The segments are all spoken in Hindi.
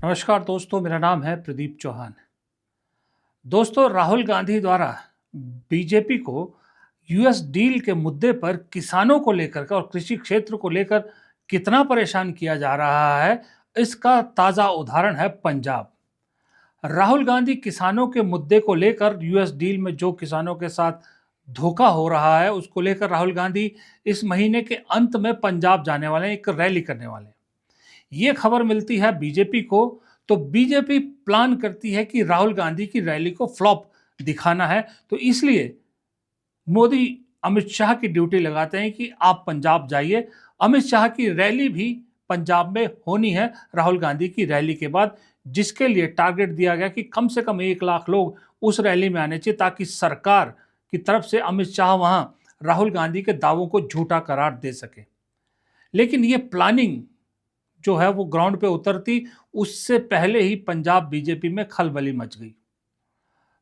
नमस्कार दोस्तों, मेरा नाम है प्रदीप चौहान। दोस्तों, राहुल गांधी द्वारा बीजेपी को यूएस डील के मुद्दे पर किसानों को लेकर के और कृषि क्षेत्र को लेकर कितना परेशान किया जा रहा है, इसका ताज़ा उदाहरण है पंजाब। राहुल गांधी किसानों के मुद्दे को लेकर यूएस डील में जो किसानों के साथ धोखा हो रहा है, उसको लेकर राहुल गांधी इस महीने के अंत में पंजाब जाने वाले हैं, एक रैली करने वाले हैं। ये खबर मिलती है बीजेपी को, तो बीजेपी प्लान करती है कि राहुल गांधी की रैली को फ्लॉप दिखाना है, तो इसलिए मोदी अमित शाह की ड्यूटी लगाते हैं कि आप पंजाब जाइए। अमित शाह की रैली भी पंजाब में होनी है राहुल गांधी की रैली के बाद, जिसके लिए टारगेट दिया गया कि कम से कम 1 लाख लोग उस रैली में आने चाहिए, ताकि सरकार की तरफ से अमित शाह वहां राहुल गांधी के दावों को झूठा करार दे सके। लेकिन ये प्लानिंग जो है वो ग्राउंड पे उतरती उससे पहले ही पंजाब बीजेपी में खलबली मच गई।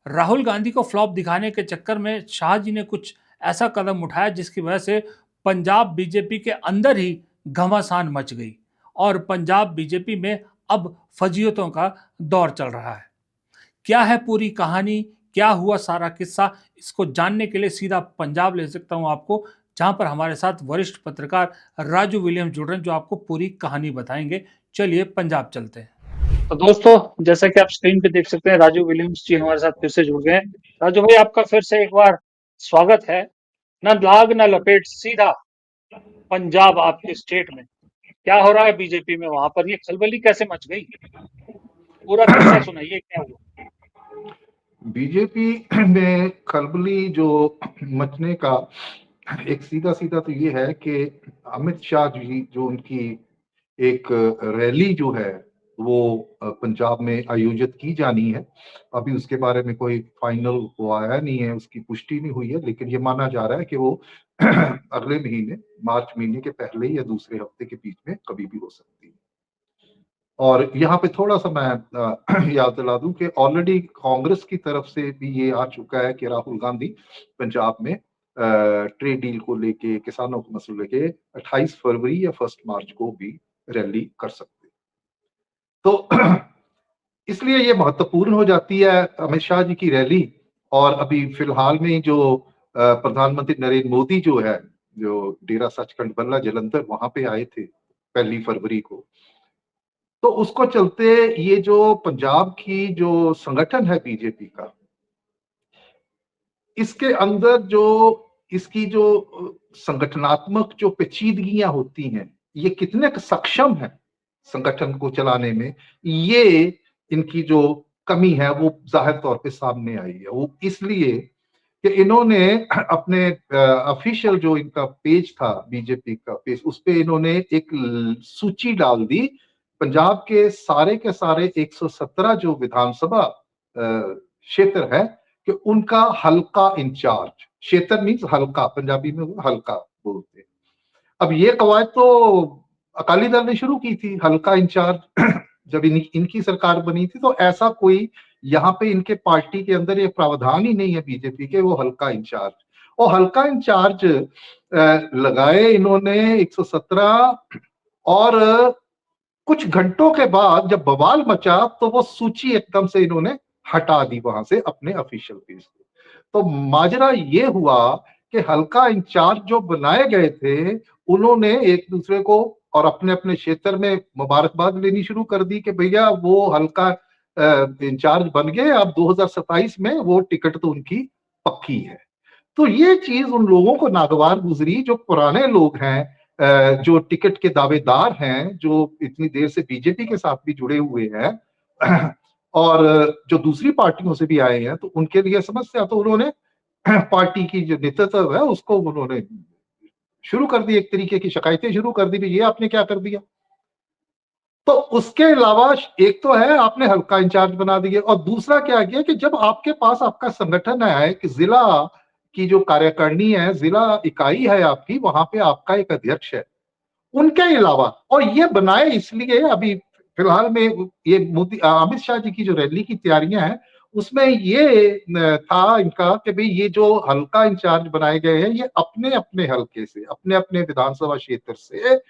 राहुल गांधी को फ्लॉप दिखाने के चक्कर में शाह जी ने कुछ ऐसा कदम उठाया जिसकी वजह से पंजाब बीजेपी के अंदर ही घमासान मच गई और पंजाब बीजेपी में अब फजीयतों का दौर चल रहा है। क्या है पूरी कहानी, क्या हुआ सारा किस्सा, इसको जानने के लिए सीधा पंजाब ले सकता हूं आपको, जहां पर हमारे साथ वरिष्ठ पत्रकार राजू विलियम जुड़ रहे हैं, जो आपको पूरी कहानी बताएंगे। चलिए पंजाब चलते हैं। तो दोस्तों, जैसा कि आप स्क्रीन पे देख सकते हैं, राजू विलियम्स जी हमारे साथ फिर से जुड़ गए हैं। राजू भाई, आपका फिर से एक बार स्वागत है। न लाग न लपेट, सीधा पंजाब आपके स्टेट में क्या हो रहा है बीजेपी में, वहां पर ये खलबली कैसे मच गई, पूरा किस्सा सुनाइए, क्या हुआ। बीजेपी में खलबली जो मचने का एक सीधा सीधा तो ये है कि अमित शाह जी जो उनकी एक रैली जो है वो पंजाब में आयोजित की जानी है। अभी उसके बारे में कोई फाइनल वो आया नहीं है, उसकी पुष्टि नहीं हुई है, लेकिन ये माना जा रहा है कि वो अगले महीने मार्च महीने के पहले या दूसरे हफ्ते के बीच में कभी भी हो सकती है। और यहाँ पे थोड़ा सा मैं याद दिला दूं कि ऑलरेडी कांग्रेस की तरफ से भी ये आ चुका है कि राहुल गांधी पंजाब में ट्रेड डील को लेके, किसानों को मसले लेके 28 फरवरी या 1 मार्च को भी रैली कर सकते। तो इसलिए ये महत्वपूर्ण हो जाती है अमित शाह जी की रैली। और अभी फिलहाल में जो प्रधानमंत्री नरेंद्र मोदी जो है, जो डेरा सचखंड बल्ला जलंधर वहां पे आए थे 1 फरवरी को, तो उसको चलते ये जो पंजाब की जो संगठन है बीजेपी का, इसके अंदर जो इसकी जो संगठनात्मक जो पेचीदगियां होती हैं, ये कितने सक्षम है संगठन को चलाने में, ये इनकी जो कमी है वो जाहिर तौर पे सामने आई है। वो इसलिए कि इन्होंने अपने ऑफिशियल जो इनका पेज था, बीजेपी का पेज, उस पे इन्होंने एक सूची डाल दी पंजाब के सारे 117 जो विधानसभा क्षेत्र है कि उनका हल्का इंचार्ज, क्षेत्र मीन्स हल्का, पंजाबी में वो हल्का बोलते हैं। अब ये कवायद तो अकाली दल ने शुरू की थी, हल्का इंचार्ज जब इनकी सरकार बनी थी, तो ऐसा कोई यहाँ पे इनके पार्टी के अंदर ये प्रावधान ही नहीं है बीजेपी के वो हल्का इंचार्ज। और हल्का इंचार्ज लगाए इन्होंने 117, और कुछ घंटों के बाद जब बवाल मचा तो वो सूची एकदम से इन्होंने हटा दी वहां से अपने ऑफिशियल पेज से। तो माजरा ये हुआ कि हल्का इंचार्ज जो बनाए गए थे उन्होंने एक दूसरे को और अपने अपने क्षेत्र में मुबारकबाद लेनी शुरू कर दी कि भैया वो हल्का इंचार्ज बन गए, अब 2027 में वो टिकट तो उनकी पक्की है। तो ये चीज उन लोगों को नागवार गुजरी जो पुराने लोग हैं, जो टिकट के दावेदार हैं, जो इतनी देर से बीजेपी के साथ भी जुड़े हुए हैं और जो दूसरी पार्टियों से भी आए हैं, तो उनके लिए समस्या। तो उन्होंने पार्टी की जो नेतृत्व है उसको उन्होंने शुरू कर दी, एक तरीके की शिकायतें शुरू कर दी, ये आपने क्या कर दिया। तो उसके अलावा एक तो है आपने हल्का इंचार्ज बना दिया, और दूसरा क्या किया कि जब आपके पास आपका संगठन है कि जिला की जो कार्यकारिणी है, जिला इकाई है आपकी, वहां पे आपका एक अध्यक्ष है, उनके अलावा, और ये बनाए इसलिए अभी फिलहाल में ये मोदी अमित शाह जी की जो रैली की तैयारियां हैं उसमें ये था इनका कि भाई ये जो हल्का इंचार्ज बनाए गए हैं ये अपने अपने हल्के से, अपने अपने विधानसभा क्षेत्र से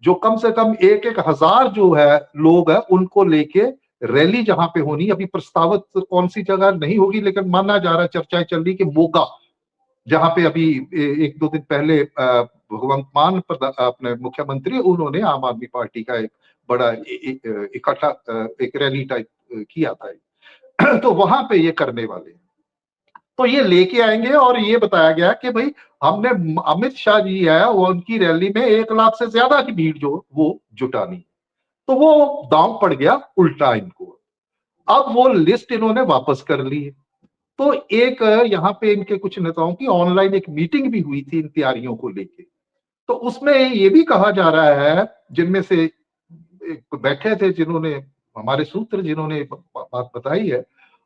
जो कम से कम 1,000 जो है लोग हैं उनको लेके रैली जहां पे होनी, अभी प्रस्तावित कौन सी जगह नहीं होगी, लेकिन माना जा रहा है, चर्चाएं चल रही कि मोगा, जहां पे अभी एक दो दिन पहले भगवंत मान अपने मुख्यमंत्री, उन्होंने आम आदमी पार्टी का एक बड़ा इकट्ठा एक रैली टाइप किया था तो वहां पे ये करने वाले हैं। तो ये लेके आएंगे और ये बताया गया कि भाई हमने अमित शाह जी है वो उनकी रैली में 1 लाख से ज्यादा की भीड़ जो वो जुटानी, तो वो दांव पड़ गया उल्टा इनको। अब वो लिस्ट इन्होंने वापस कर ली है। तो एक यहाँ पे इनके कुछ नेताओं की ऑनलाइन एक मीटिंग भी हुई थी इन तैयारियों को लेके, तो उसमें ये भी कहा जा रहा है, जिनमें से एक बैठे थे जिन्होंने हमारे सूत्र जिन्होंने बात बताई है,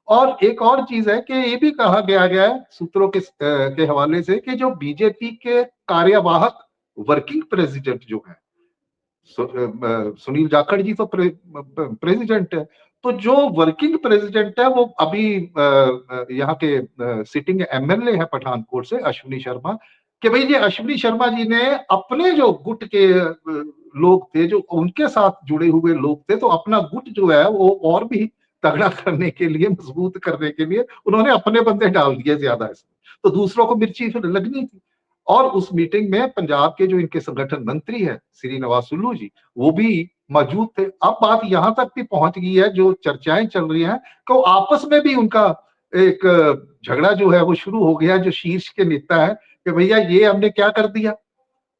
और एक और चीज है कि ये भी कहा गया है सूत्रों के हवाले से कि जो बीजेपी के कार्यवाहक वर्किंग प्रेसिडेंट जो है, सुनील जाखड़ जी तो प्रेसिडेंट है, तो जो वर्किंग प्रेसिडेंट है वो अभी यहाँ के सिटिंग एमएलए है पठानकोट से, अश्विनी शर्मा, कि भाई ये अश्विनी शर्मा जी ने अपने जो गुट के लोग थे, जो उनके साथ जुड़े हुए लोग थे, तो अपना गुट जो है वो और भी तगड़ा करने के लिए, मजबूत करने के लिए उन्होंने अपने बंदे डाल दिए ज्यादा इसमें, तो दूसरों को मिर्ची फिर लगनी थी। और उस मीटिंग में पंजाब के जो इनके संगठन मंत्री है श्री नवाज सुल्लू जी, वो भी मौजूद थे। अब बात यहां तक भी पहुंच गई है, जो चर्चाएं चल रही हैं, तो आपस में भी उनका एक झगड़ा जो है वो शुरू हो गया, जो शीर्ष के नेता है कि भैया ये हमने क्या कर दिया,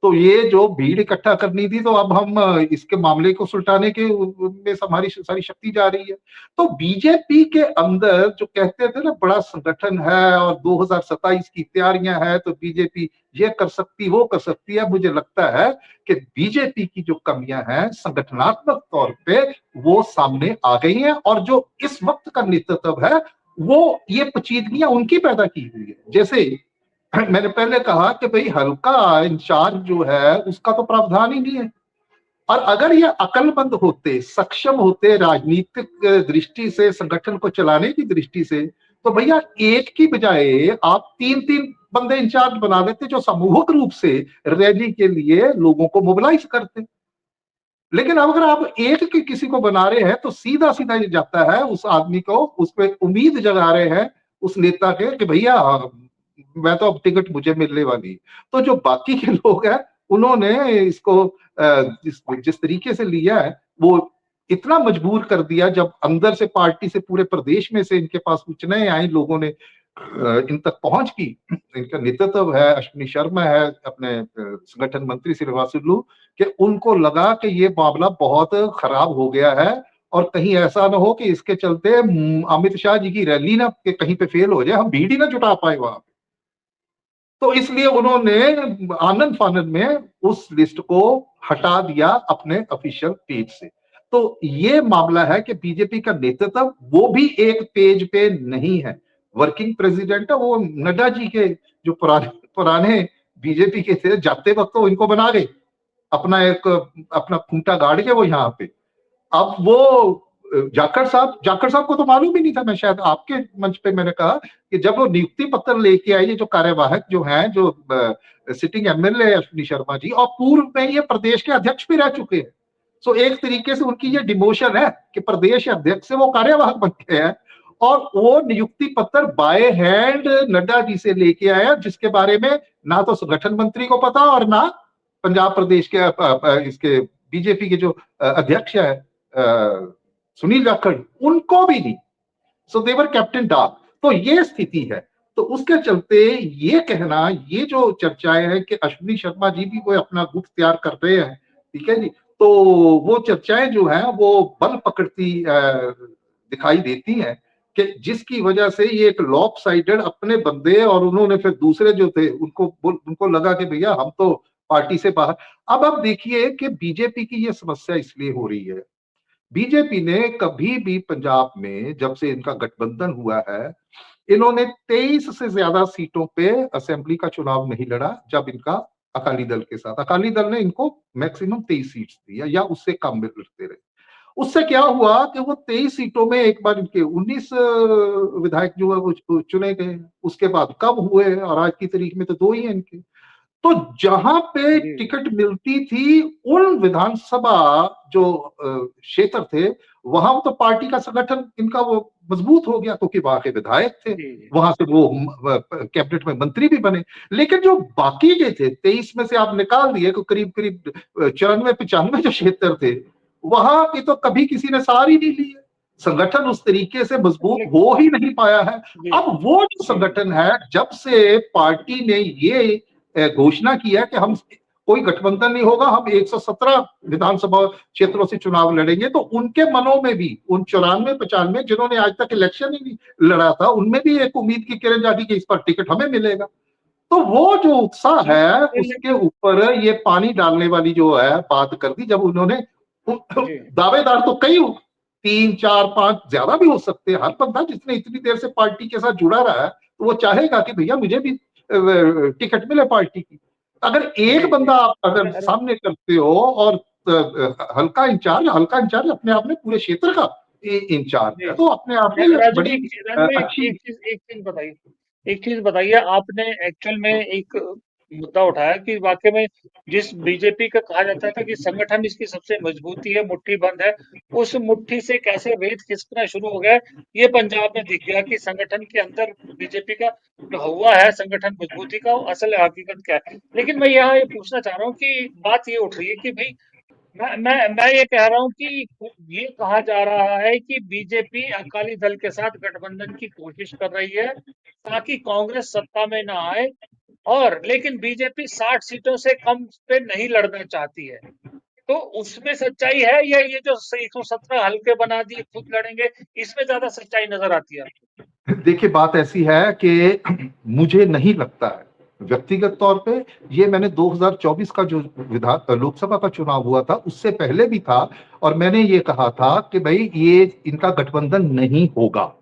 तो ये जो भीड़ इकट्ठा करनी थी, तो अब हम इसके मामले को सुलटाने के में हमारी सारी शक्ति जा रही है। तो बीजेपी के अंदर जो कहते थे ना बड़ा संगठन है और 2027 की तैयारियां है, तो बीजेपी ये कर सकती वो कर सकती है, मुझे लगता है कि बीजेपी की जो कमियां हैं संगठनात्मक तौर पे वो सामने आ गई हैं, और जो इस वक्त का नेतृत्व है वो ये पेचीदगियां उनकी पैदा की हुई है। जैसे मैंने पहले कहा कि भाई हल्का इंचार्ज जो है उसका तो प्रावधान ही नहीं है, और अगर ये अकलमंद होते, सक्षम होते राजनीतिक दृष्टि से, संगठन को चलाने की दृष्टि से, तो भैया एक की बजाय आप 3-3 बंदे इंचार्ज बना देते, जो सामूहिक रूप से रैली के लिए लोगों को मोबिलाइज करते। लेकिन अगर आप एक की किसी को बना रहे हैं, तो सीधा सीधा ये जाता है उस आदमी को, उस पर उम्मीद जगा रहे हैं उस नेता के कि भैया मैं तो अब टिकट मुझे मिलने वाली। तो जो बाकी के लोग हैं उन्होंने इसको जिस तरीके से लिया है वो इतना मजबूर कर दिया, जब अंदर से पार्टी से पूरे प्रदेश में से इनके पास सूचनाएं आई, लोगों ने इन तक पहुंच की, इनका नेतृत्व है अश्विनी शर्मा है, अपने संगठन मंत्री श्रीनिवास सुल्लू, कि उनको लगा कि ये मामला बहुत खराब हो गया है, और कहीं ऐसा ना हो कि इसके चलते अमित शाह जी की रैली ना कि कहीं पे फेल हो जाए, हम भीड़ ही ना जुटा पाए वहां। तो इसलिए उन्होंने आनंद फानंद में उस लिस्ट को हटा दिया अपने ऑफिशियल पेज से। तो ये मामला है कि बीजेपी का नेतृत्व वो भी एक पेज पे नहीं है। वर्किंग प्रेसिडेंट है वो नड्डा जी के, जो पुराने पुराने बीजेपी के थे, जाते वक्त तो इनको बना गए, अपना खूंटा गाड़ के वो यहाँ पे। अब वो जाखड़ साहब को तो मालूम ही नहीं था, मैं शायद आपके मंच पे मैंने कहा कि जब वो नियुक्ति पत्र लेके आए, ये जो कार्यवाहक जो हैं, जो सिटिंग एमएलए अश्विनी शर्मा जी, और पूर्व में ये प्रदेश के अध्यक्ष भी रह चुके हैं, सो एक तरीके से उनकी ये डिमोशन है कि प्रदेश अध्यक्ष से वो कार्यवाहक बन गए हैं, और वो नियुक्ति पत्र बाय हैंड नड्डा जी से लेके आया, जिसके बारे में ना तो संगठन मंत्री को पता और ना पंजाब प्रदेश के इसके बीजेपी के जो अध्यक्ष है सुनील जाखड़, उनको भी नहीं। सो देवर कैप्टन डाक। तो ये स्थिति है। तो उसके चलते ये कहना, ये जो चर्चाएं हैं कि अश्विनी शर्मा जी भी कोई अपना गुट तैयार कर रहे हैं, ठीक है जी, तो वो चर्चाएं जो है वो बल पकड़ती दिखाई देती हैं, कि जिसकी वजह से ये एक लॉप साइडेड अपने बंदे, और उन्होंने फिर दूसरे जो थे उनको लगा कि भैया हम तो पार्टी से बाहर। अब देखिए कि बीजेपी की ये समस्या इसलिए हो रही है, बीजेपी ने कभी भी पंजाब में जब से इनका गठबंधन हुआ है, इन्होंने 23 से ज्यादा सीटों पे असेंबली का चुनाव नहीं लड़ा। जब इनका अकाली दल के साथ, अकाली दल ने इनको मैक्सिमम 23 सीट्स दी या उससे कम में लड़ते रहे। उससे क्या हुआ कि वो 23 सीटों में एक बार इनके 19 विधायक जो है वो चुने गए, उसके बाद कब हुए, और आज की तारीख में तो 2 ही हैं इनके। तो जहां पे जी टिकट मिलती थी उन विधानसभा जो क्षेत्र थे, वहां तो पार्टी का संगठन इनका वो मजबूत हो गया, क्योंकि वहां के विधायक थे, जी जी वहां से वो कैबिनेट में मंत्री भी बने। लेकिन जो बाकी के थे 23 में से आप निकाल दिए, तो करीब करीब 94-95 जो क्षेत्र थे, वहां की तो कभी किसी ने सार ही नहीं ली है। संगठन उस तरीके से मजबूत लेकिन हो ही नहीं पाया है। जी अब वो जो जी जी संगठन है, जब से पार्टी ने ये घोषणा की है कि हम कोई गठबंधन नहीं होगा, हम 117 विधानसभा क्षेत्रों से चुनाव लड़ेंगे, तो उनके मनों में भी, उन 94-95 जिन्होंने आज तक इलेक्शन ही नहीं लड़ा था, उनमें भी एक उम्मीद की किरण जागी कि इस पर टिकट हमें मिलेगा। तो वो जो उत्साह जी है, ले- उसके ऊपर ये पानी डालने वाली जो है बात कर दी, जब उन्होंने जी दावेदार तो कई, 3 4 5 ज्यादा भी हो सकते हैं। हर बंदा जिसने इतनी देर से पार्टी के साथ जुड़ा रहा है, तो वो चाहेगा कि भैया मुझे भी टिकट मिले पार्टी की। अगर एक जी जी बंदा आप अगर अरे सामने करते हो, और हल्का इंचार्ज अपने आप में पूरे क्षेत्र का इंचार्ज जी है, तो अपने आप में ये राजू भाई बड़ी राजू भाई अच्छी। एक चीज बताइए, एक चीज बताइए। आपने एक्चुअल में एक मुद्दा उठाया कि वाकई में जिस बीजेपी का कहा जाता था कि संगठन इसकी सबसे मजबूती है, मुट्ठी बंद है, उस मुट्ठी से कैसे रेत खिसकना शुरू हो गया, ये पंजाब में दिख गया कि संगठन के अंदर बीजेपी का जो हुआ है संगठन मजबूती का, वो असल हकीकत क्या है। लेकिन मैं यहाँ ये पूछना चाह रहा हूँ कि बात ये उठ रही है कि भाई मैं ये कह रहा हूँ कि ये कहा जा रहा है कि बीजेपी अकाली दल के साथ गठबंधन की कोशिश कर रही है ताकि कांग्रेस सत्ता में ना आए, और लेकिन बीजेपी 60 सीटों से कम पे नहीं लड़ना चाहती है। तो उसमें सच्चाई है या ये जो 117 हल्के बना दिए खुद लड़ेंगे, इसमें ज्यादा सच्चाई नजर आती है आपको? देखिए, बात ऐसी है कि मुझे नहीं लगता है व्यक्तिगत तौर पे, ये मैंने 2024 का जो विधान लोकसभा का चुनाव हुआ था उससे पहले भी था, और मैंने ये कहा था कि भाई ये इनका गठबंधन नहीं होगा।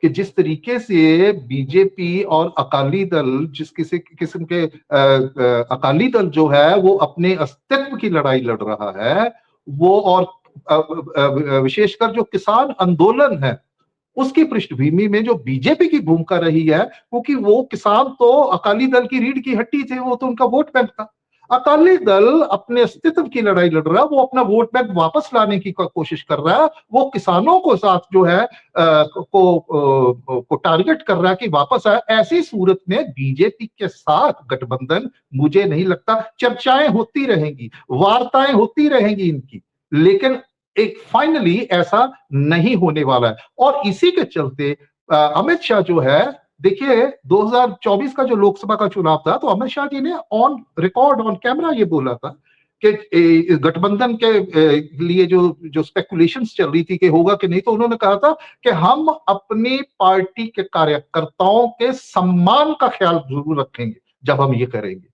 कि जिस तरीके से बीजेपी और अकाली दल, जिस किसी किस्म के अकाली दल जो है वो अपने अस्तित्व की लड़ाई लड़ रहा है, वो, और विशेषकर जो किसान आंदोलन है उसकी पृष्ठभूमि में जो बीजेपी की भूमिका रही है, क्योंकि वो किसान तो अकाली दल की रीढ़ की हड्डी थे, वो तो उनका वोट बैंक था। अकाली दल अपने अस्तित्व की लड़ाई लड़ रहा है, वो अपना वोट बैंक वापस लाने की कोशिश कर रहा है, वो किसानों को साथ जो है को टारगेट कर रहा है कि वापस आए। ऐसी सूरत में बीजेपी के साथ गठबंधन, मुझे नहीं लगता, चर्चाएं होती रहेंगी, वार्ताएं होती रहेंगी इनकी, लेकिन एक फाइनली ऐसा नहीं होने वाला है। और इसी के चलते अमित शाह जो है, देखिए 2024 का जो लोकसभा का चुनाव था, तो अमित शाह जी ने ऑन रिकॉर्ड, ऑन कैमरा ये बोला था कि गठबंधन के लिए जो जो स्पेकुलेशंस चल रही थी कि होगा कि नहीं, तो उन्होंने कहा था कि हम अपनी पार्टी के कार्यकर्ताओं के सम्मान का ख्याल जरूर रखेंगे जब हम ये करेंगे।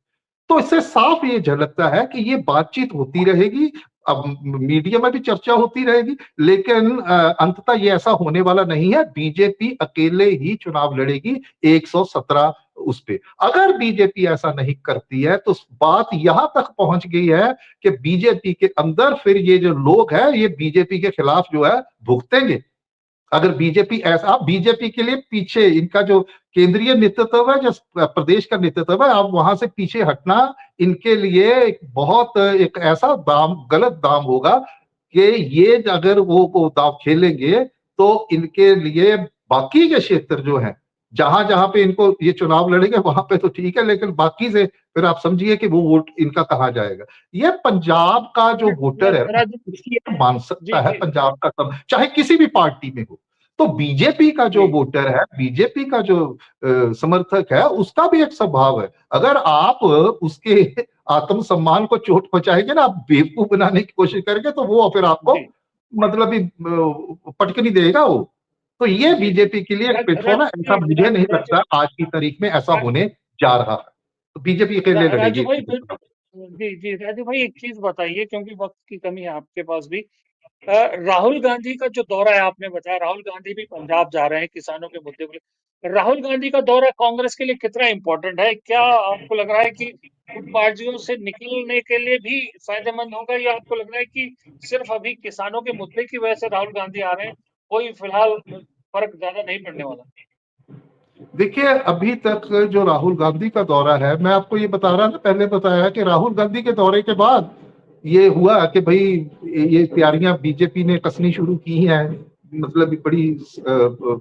तो इससे साफ ये झलकता है कि ये बातचीत होती रहेगी, अब मीडिया में भी चर्चा होती रहेगी, लेकिन अंततः ये ऐसा होने वाला नहीं है। बीजेपी अकेले ही चुनाव लड़ेगी 117 उस पे। अगर बीजेपी ऐसा नहीं करती है, तो बात यहां तक पहुंच गई है कि बीजेपी के अंदर फिर ये जो लोग हैं, ये बीजेपी के खिलाफ जो है भुगतेंगे। अगर बीजेपी ऐसा, बीजेपी के लिए पीछे इनका जो केंद्रीय नेतृत्व है, जो प्रदेश का नेतृत्व है, अब वहां से पीछे हटना इनके लिए एक बहुत, एक ऐसा दाम, गलत दाम होगा कि ये अगर वो दाव खेलेंगे, तो इनके लिए बाकी के क्षेत्र जो है, जहां जहां पे इनको ये चुनाव लड़ेंगे वहां पे तो ठीक है, लेकिन बाकी से फिर आप समझिए कि वो वोट इनका कहाँ जाएगा। ये पंजाब का जो वोटर है, राजू इसलिए मान जी सकता है जी पंजाब का, सब चाहे किसी भी पार्टी में हो। तो बीजेपी का जो जी वोटर है, बीजेपी का जो समर्थक है, उसका भी एक स्वभाव है। अगर आप उसके आत्मसम्मान को चोट पहुंचाएंगे ना, आप बेवकूफ बनाने की कोशिश करेंगे, तो वो फिर आपको जी मतलब ही पटकनी देगा वो। तो ये जी जी बीजेपी के लिए एक पिटफॉल है, ऐसा मुझे नहीं राजू लगता आज की तारीख में ऐसा होने जा रहा है। तो बीजेपी अकेले राजू लड़ेगी। भाई फिर जी जी राजू भाई एक चीज बताइए, क्योंकि वक्त की कमी है आपके पास भी। राहुल गांधी का जो दौरा है, आपने बताया राहुल गांधी भी पंजाब जा रहे हैं किसानों के मुद्दे को लेकर। राहुल गांधी का दौरा कांग्रेस के लिए कितना इंपॉर्टेंट है? क्या आपको लग रहा है कि गुटबाजियों से निकलने के लिए भी फायदेमंद होगा, या आपको लग रहा है कि सिर्फ अभी किसानों के मुद्दे की वजह से राहुल गांधी आ रहे हैं, कोई फिलहाल फर्क ज्यादा नहीं पड़ने वाला? देखिए, अभी तक जो राहुल गांधी का दौरा है, मैं आपको ये बता रहा था, पहले बताया कि राहुल गांधी के दौरे के बाद ये हुआ कि भाई ये तैयारियां बीजेपी ने कसनी शुरू की हैं, मतलब बड़ी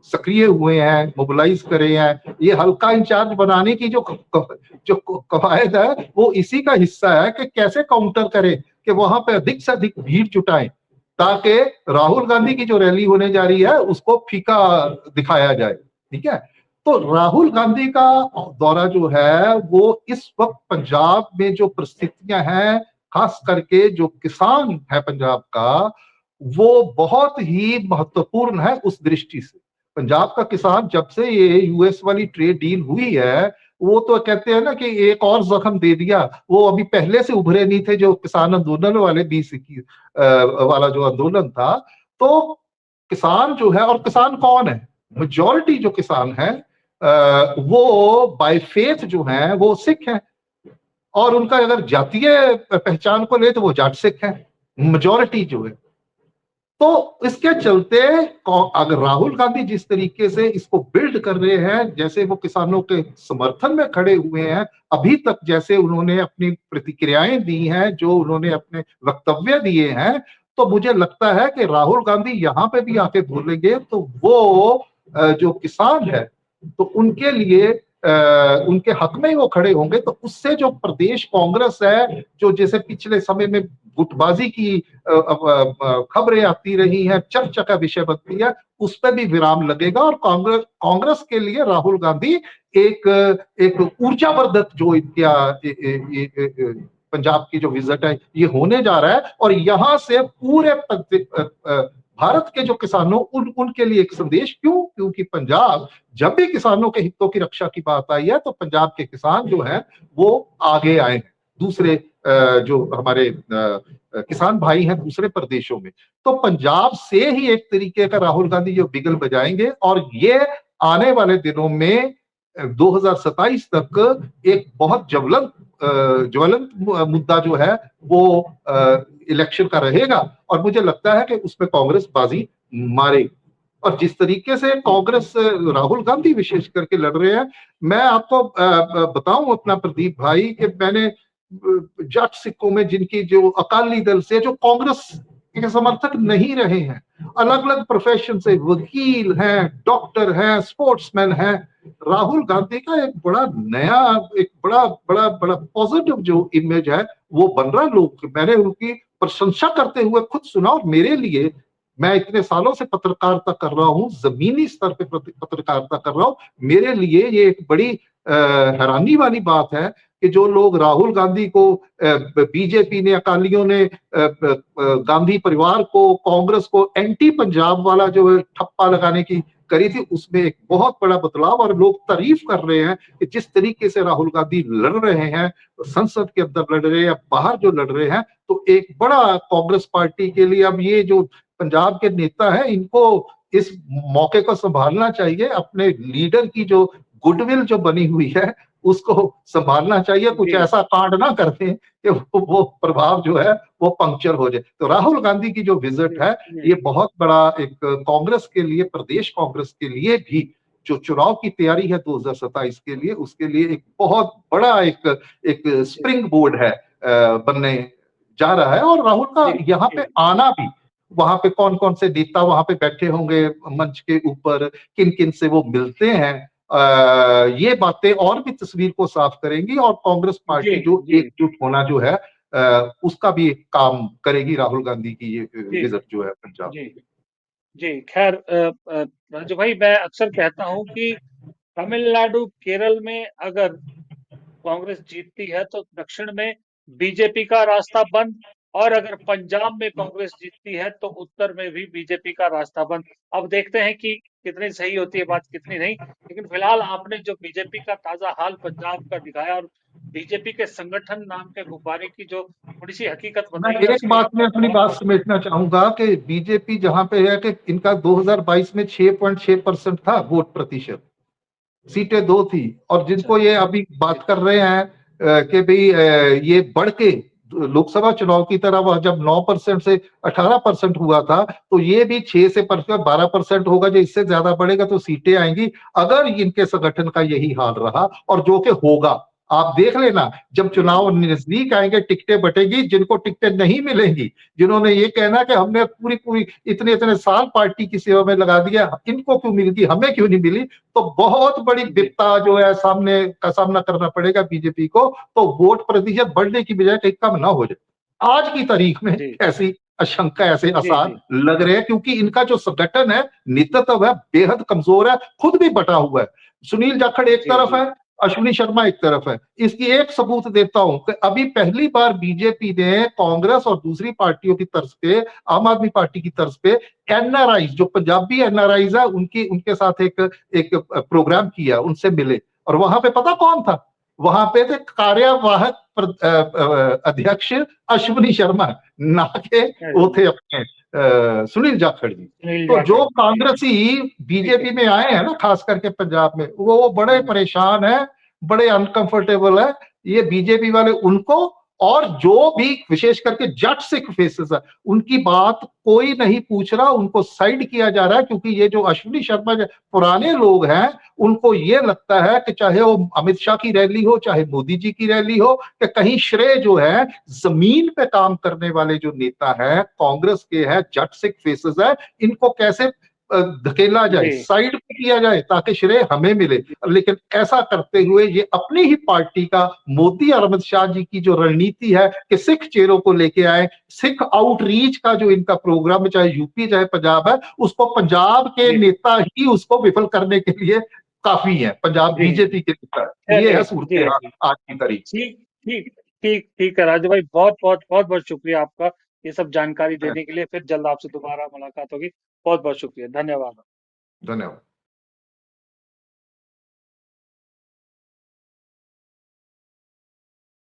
सक्रिय हुए हैं, मोबिलाइज करे हैं। ये हल्का इंचार्ज बनाने की जो कवायद है, वो इसी का हिस्सा है कि कैसे काउंटर करे कि वहां पे अधिक से अधिक भीड़ जुटाएं, ताकि राहुल गांधी की जो रैली होने जा रही है उसको फीका दिखाया जाए। ठीक है, तो राहुल गांधी का दौरा जो है वो इस वक्त पंजाब में जो परिस्थितियां हैं, खास करके जो किसान है पंजाब का, वो बहुत ही महत्वपूर्ण है। उस दृष्टि से पंजाब का किसान, जब से ये यूएस वाली ट्रेड डील हुई है, वो तो कहते हैं ना कि एक और जख्म दे दिया। वो अभी पहले से उभरे नहीं थे, जो किसान आंदोलन वाले 2021 वाला जो आंदोलन था। तो किसान जो है, और किसान कौन है, मेजॉरिटी जो किसान है वो बाय फेथ जो है वो सिख है, और उनका अगर जातीय पहचान को ले तो वो जाट सिख है, मेजॉरिटी जो है। तो इसके चलते अगर राहुल गांधी जिस तरीके से इसको बिल्ड कर रहे हैं, जैसे वो किसानों के समर्थन में खड़े हुए हैं, अभी तक जैसे उन्होंने अपनी प्रतिक्रियाएं दी हैं, जो उन्होंने अपने वक्तव्य दिए हैं, तो मुझे लगता है कि राहुल गांधी यहाँ पे भी आके बोलेंगे तो वो जो किसान है तो उनके लिए उनके हक में ही वो खड़े होंगे। तो उससे जो प्रदेश कांग्रेस है, जो जैसे पिछले समय में गुटबाजी की खबरें आती रही हैं, चर्चा का विषय बनती है, उस पर भी विराम लगेगा। और कांग्रेस कांग्रेस के लिए राहुल गांधी एक एक ऊर्जावर्धक जो इनका पंजाब की जो विजिट है ये होने जा रहा है, और यहाँ से पूरे भारत के जो किसानों उनके लिए एक संदेश। क्यों? क्योंकि पंजाब, जब भी किसानों के हितों की रक्षा की बात आई है तो पंजाब के किसान जो हैं वो आगे आए हैं, दूसरे जो हमारे किसान भाई हैं दूसरे प्रदेशों में। तो पंजाब से ही एक तरीके का राहुल गांधी जो बिगल बजाएंगे, और ये आने वाले दिनों में 2027 तक एक बहुत ज्वलंत मुद्दा जो है वो इलेक्शन का रहेगा, और मुझे लगता है कि उसमें कांग्रेस बाजी मारेगी। और जिस तरीके से कांग्रेस राहुल गांधी विशेष करके लड़ रहे हैं, मैं आपको बताऊं अपना प्रदीप भाई कि मैंने जाट सिखों में जिनकी जो अकाली दल से जो कांग्रेस के समर्थक नहीं रहे हैं, अलग अलग प्रोफेशन से वकील हैं, डॉक्टर हैं, स्पोर्ट्समैन हैं, राहुल गांधी का एक बड़ा नया, एक बड़ा बड़ा बड़ा पॉजिटिव जो इमेज है वो बन रहा है। लोग, मैंने उनकी प्रशंसा करते हुए खुद सुना, और मेरे लिए, मैं इतने सालों से पत्रकारिता कर रहा हूं, जमीनी स्तर पे पत्रकारिता कर रहा हूं, मेरे लिए ये एक बड़ी हैरानी वाली बात है कि जो लोग राहुल गांधी को, बीजेपी ने, अकालियों ने गांधी परिवार को, कांग्रेस को एंटी पंजाब वाला जो ठप्पा लगाने की करी थी, उसमें एक बहुत बड़ा बदलाव, और लोग तारीफ कर रहे हैं कि जिस तरीके से राहुल गांधी लड़ रहे हैं, संसद के अंदर लड़ रहे हैं या बाहर जो लड़ रहे हैं, तो एक बड़ा कांग्रेस पार्टी के लिए अब ये जो पंजाब के नेता हैं, इनको इस मौके को संभालना चाहिए, अपने लीडर की जो गुडविल जो बनी हुई है उसको संभालना चाहिए, कुछ ऐसा कांड ना करते कि वो प्रभाव जो है वो पंक्चर हो जाए। तो राहुल गांधी की जो विजिट है ये बहुत बड़ा एक कांग्रेस के लिए, प्रदेश कांग्रेस के लिए भी जो चुनाव की तैयारी है 2027 के लिए, उसके लिए एक बहुत बड़ा एक स्प्रिंग बोर्ड है बनने जा रहा है। और राहुल का यहाँ पे आना भी, वहां पे कौन कौन से नेता वहां पे बैठे होंगे मंच के ऊपर, किन किन से वो मिलते हैं, ये बातें और भी तस्वीर को साफ करेंगी, और कांग्रेस पार्टी जो एकजुट होना जो है उसका भी काम करेगी राहुल गांधी की ये विजिट जो है पंजाब। जी, खैर राजू भाई, मैं अक्सर कहता हूं कि तमिलनाडु, केरल में अगर कांग्रेस जीतती है तो दक्षिण में बीजेपी का रास्ता बंद, और अगर पंजाब में कांग्रेस जीतती है तो उत्तर में भी बीजेपी का रास्ता बंद। अब देखते हैं कि कितनी सही होती है बात, कितनी नहीं। लेकिन फिलहाल आपने जो बीजेपी का ताजा हाल पंजाब का दिखाया, और बीजेपी के संगठन नाम के गुब्बारे की जो थोड़ी सी हकीकत मैं बताई, एक बात में अपनी बात समेटना चाहूंगा कि बीजेपी जहां पे है कि इनका 2022 में 6.6% था वोट प्रतिशत, सीटें 2 थी, और जिनको ये अभी बात कर रहे हैं कि भाई ये बढ़ के लोकसभा चुनाव की तरह वह जब 9% से 18% हुआ था, तो ये भी 6 से 12% होगा, जो इससे ज्यादा बढ़ेगा तो सीटें आएंगी, अगर इनके संगठन का यही हाल रहा, और जो कि होगा। आप देख लेना, जब चुनाव नजदीक आएंगे टिकटें बटेगी, जिनको टिकटें नहीं मिलेंगी, जिन्होंने ये कहना कि हमने पूरी पूरी इतने इतने साल पार्टी की सेवा में लगा दिया, इनको क्यों मिल गई, हमें क्यों नहीं मिली, तो बहुत बड़ी विपदा जो है सामने का सामना करना पड़ेगा बीजेपी को। तो वोट प्रतिशत बढ़ने की बजाय कहीं कम ना हो जाए। आज की तारीख में ऐसी आशंका, ऐसे आसार लग रहे हैं, क्योंकि इनका जो संगठन है, नेतृत्व है, बेहद कमजोर है, खुद भी बटा हुआ है। सुनील जाखड़ एक तरफ है, अश्विनी शर्मा एक तरफ है। इसकी एक सबूत देता हूं कि अभी पहली बार बीजेपी ने कांग्रेस और दूसरी पार्टियों की तर्ज पे, आम आदमी पार्टी की तर्ज पे, एनआरआई, जो पंजाबी एनआरआईज है, उनके साथ एक प्रोग्राम किया, उनसे मिले, और वहां पे पता कौन था? वहां पे थे कार्यवाहक अध्यक्ष अश्विनी शर्मा, ना के वो थे अपने सुनील जाखड़ जी। तो जो कांग्रेसी बीजेपी में आए हैं ना, खास करके पंजाब में, वो बड़े परेशान है, बड़े अनकंफर्टेबल है। ये बीजेपी वाले उनको, और जो भी विशेष करके जट सिख फेसेस है, उनकी बात कोई नहीं पूछ रहा, उनको साइड किया जा रहा है, क्योंकि ये जो अश्विनी शर्मा पुराने लोग हैं, उनको ये लगता है कि चाहे वो अमित शाह की रैली हो, चाहे मोदी जी की रैली हो, कि कहीं श्रेय जो है जमीन पे काम करने वाले जो नेता हैं कांग्रेस के हैं, जट सिख फेसेस है, इनको कैसे धकेला जाए, साइड पे किया जाए, ताकि श्रेय हमें मिले। लेकिन ऐसा करते हुए ये अपनी ही पार्टी का, मोदी और अमित शाह जी की जो रणनीति है कि सिख चेहरों को लेके आए, सिख आउटरीच का जो इनका प्रोग्राम है, चाहे यूपी चाहे पंजाब है, उसको पंजाब के नेता ही उसको विफल करने के लिए काफी है, पंजाब बीजेपी के नेता। ये है सूरत आज की तारीख। ठीक है राजू भाई, बहुत बहुत बहुत बहुत शुक्रिया आपका ये सब जानकारी देने के लिए। फिर जल्द आपसे दोबारा मुलाकात होगी। बहुत बहुत शुक्रिया, धन्यवाद। धन्यवाद।